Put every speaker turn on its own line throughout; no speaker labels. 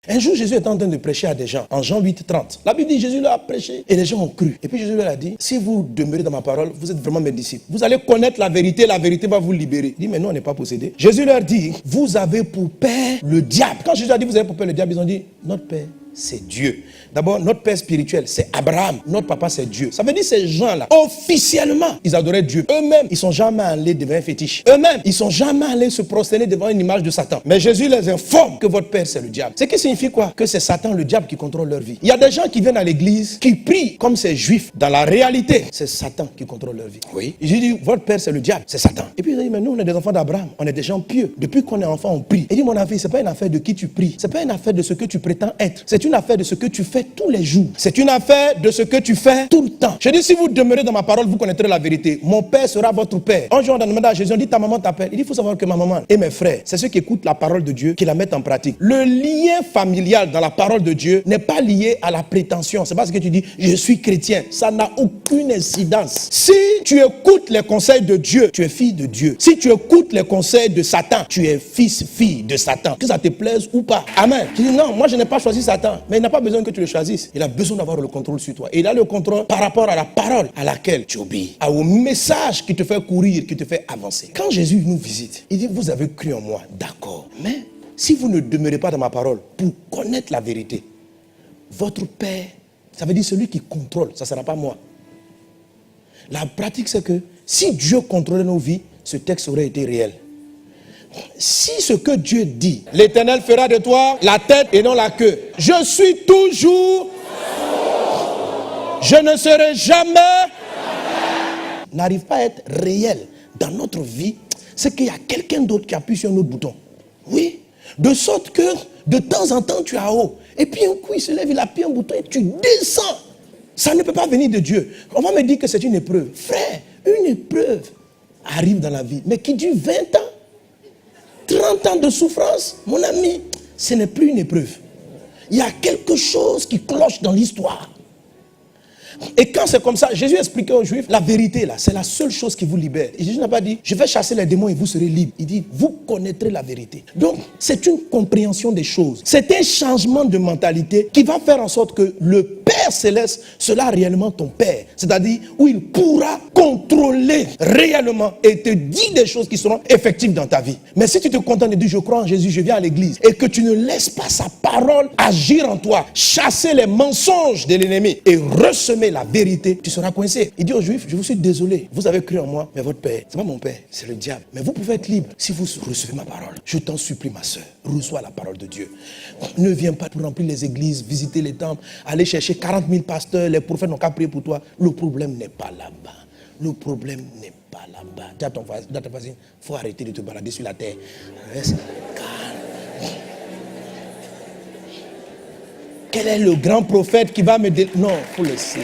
Un jour, Jésus était en train de prêcher à des gens, en Jean 8, 30. La Bible dit, Jésus leur a prêché et les gens ont cru. Et puis Jésus leur a dit, si vous demeurez dans ma parole, vous êtes vraiment mes disciples. Vous allez connaître la vérité va vous libérer. Il dit, mais nous, on n'est pas possédés. Jésus leur dit, vous avez pour père le diable. Quand Jésus a dit, vous avez pour père le diable, ils ont dit, notre père, c'est Dieu. D'abord, notre père spirituel, c'est Abraham. Notre papa, c'est Dieu. Ça veut dire ces gens-là, officiellement, ils adoraient Dieu. Eux-mêmes, ils ne sont jamais allés devant un fétiche. Eux-mêmes, ils ne sont jamais allés se prosterner devant une image de Satan. Mais Jésus les informe que votre père, c'est le diable. Ce qui signifie quoi? Que c'est Satan, le diable, qui contrôle leur vie. Il y a des gens qui viennent à l'église, qui prient comme ces juifs. Dans la réalité, c'est Satan qui contrôle leur vie. Oui. Jésus dit, votre père, c'est le diable, c'est Satan. Et puis il dit, mais nous, on est des enfants d'Abraham. On est des gens pieux. Depuis qu'on est enfant, on prie. Il dit, mon enfant, ce n'est pas une affaire de qui tu pries. Ce n'est pas une affaire de ce que tu prétends être. C'est une affaire de ce que tu fais tous les jours. C'est une affaire de ce que tu fais tout le temps. Je dis, si vous demeurez dans ma parole, vous connaîtrez la vérité. Mon père sera votre père. Un jour, on a demandé à Jésus, on dit, ta maman t'appelle. Il dit, il faut savoir que ma maman et mes frères, c'est ceux qui écoutent la parole de Dieu, qui la mettent en pratique. Le lien familial dans la parole de Dieu n'est pas lié à la prétention. C'est pas ce que tu dis, je suis chrétien. Ça n'a aucune incidence. Si tu écoutes les conseils de Dieu, tu es fille de Dieu. Si tu écoutes les conseils de Satan, tu es fille de Satan. Que ça te plaise ou pas. Amen. Tu dis, non, moi je n'ai pas choisi Satan. Mais il n'a pas besoin que tu le choisisses. Il a besoin d'avoir le contrôle sur toi. Et il a le contrôle par rapport à la parole à laquelle tu obéis. Au message qui te fait courir, qui te fait avancer. Quand Jésus nous visite, il dit, vous avez cru en moi. D'accord. Mais si vous ne demeurez pas dans ma parole pour connaître la vérité, votre Père, ça veut dire celui qui contrôle, ça ne sera pas moi. La pratique, c'est que si Dieu contrôlait nos vies, ce texte aurait été réel. Si ce que Dieu dit, l'Éternel fera de toi la tête et non la queue. Je suis toujours, je ne serai jamais, n'arrive pas à être réel dans notre vie, c'est qu'il y a quelqu'un d'autre qui appuie sur un autre bouton. Oui, de sorte que de temps en temps tu es en haut. Et puis un coup il se lève, il appuie un bouton et tu descends. Ça ne peut pas venir de Dieu. On va me dire que c'est une épreuve. Frère, une épreuve arrive dans la vie, mais qui dure 20 ans. 30 ans de souffrance, mon ami, ce n'est plus une épreuve. Il y a quelque chose qui cloche dans l'histoire. Et quand c'est comme ça, Jésus expliquait aux Juifs, la vérité là, c'est la seule chose qui vous libère. Et Jésus n'a pas dit, je vais chasser les démons et vous serez libres. Il dit, vous connaîtrez la vérité. Donc, c'est une compréhension des choses. C'est un changement de mentalité qui va faire en sorte que le Père Céleste sera réellement ton Père. C'est-à-dire où il pourra contrôler réellement et te dire des choses qui seront effectives dans ta vie. Mais si tu te contentes de dire, je crois en Jésus, je viens à l'église, et que tu ne laisses pas sa parole agir en toi, chasser les mensonges de l'ennemi et ressemer la vérité, tu seras coincé. Il dit aux Juifs, je vous suis désolé, vous avez cru en moi, mais votre père, c'est pas mon père, c'est le diable. Mais vous pouvez être libre si vous recevez ma parole. Je t'en supplie, ma soeur, reçois la parole de Dieu. Ne viens pas pour remplir les églises, visiter les temples, aller chercher 40 000 pasteurs, les prophètes n'ont qu'à prier pour toi. Le problème n'est pas là-bas. Le problème n'est pas là-bas. Dis à ton voisin, il faut arrêter de te balader sur la terre. Reste calme. Quel est le grand prophète qui va me dire... Non, il faut laisser.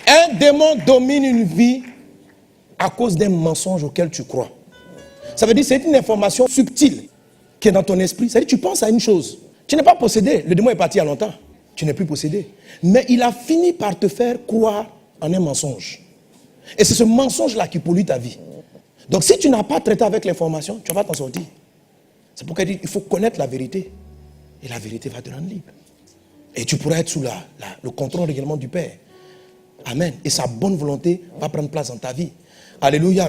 Un démon domine une vie à cause d'un mensonge auquel tu crois. Ça veut dire que c'est une information subtile qui est dans ton esprit. Ça veut dire que tu penses à une chose. Tu n'es pas possédé. Le démon est parti il y a longtemps. Tu n'es plus possédé. Mais il a fini par te faire croire en un mensonge. Et c'est ce mensonge-là qui pollue ta vie. Donc si tu n'as pas traité avec l'information, tu ne vas pas t'en sortir. C'est pourquoi il dit, il faut connaître la vérité. Et la vérité va te rendre libre. Et tu pourras être sous le contrôle réellement du Père. Amen. Et sa bonne volonté va prendre place dans ta vie. Alléluia.